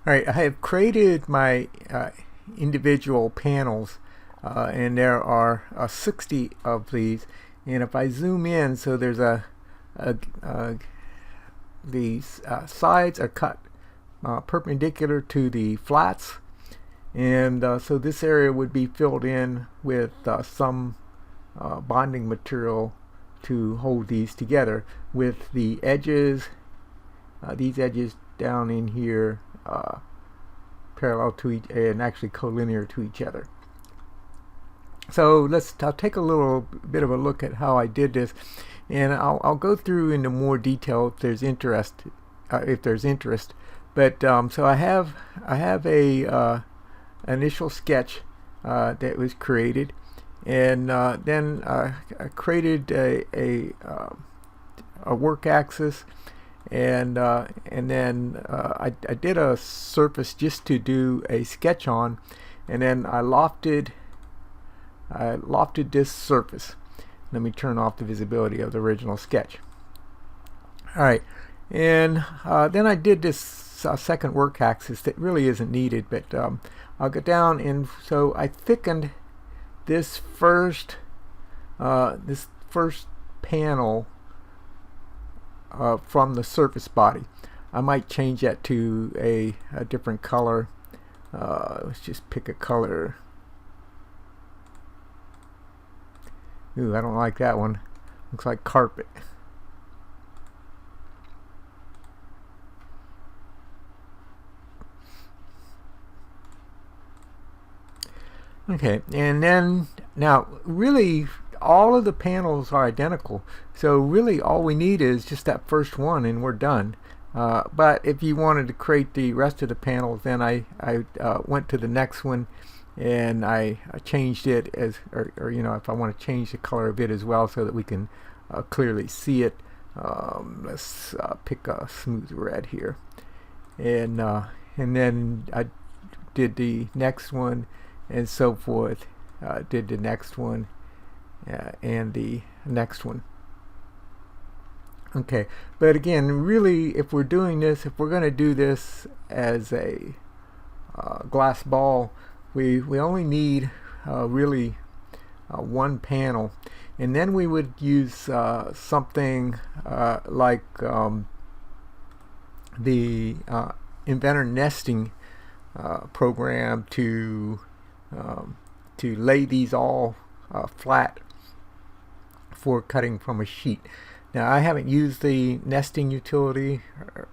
Alright, I have created my individual panels, and there are 60 of these. And if I zoom in, so there's these sides are cut perpendicular to the flats, and so this area would be filled in with some bonding material to hold these together, with the edges, these edges down in here parallel to each and actually collinear to each other. So I'll take a little bit of a look at how I did this, and I'll go through into more detail if there's interest. But so I have a initial sketch that was created, and then I created a work axis, and then I did a surface just to do a sketch on, and then I lofted this surface. Let me turn off the visibility of the original sketch. Alright, and then I did this second work axis that really isn't needed, but I'll go down, and so I thickened this first panel from the surface body. I might change that to a different color. Let's just pick a color. Ooh, I don't like that one. Looks like carpet. Okay, and then now really all of the panels are identical, so really all we need is just that first one and we're done. But if you wanted to create the rest of the panels, then I went to the next one, and I changed it as, or you know, if I want to change the color of it as well so that we can clearly see it, let's pick a smooth red here, and then I did the next one and so forth, did the next one and the next one. Okay, but again, really, if we're doing this, if we're going to do this as a glass ball, we only need really one panel, and then we would use something like the Inventor Nesting program to lay these all flat for cutting from a sheet. Now, I haven't used the nesting utility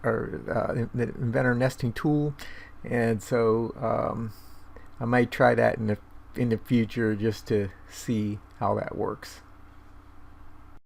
or the Inventor Nesting tool, and so I might try that in the future just to see how that works.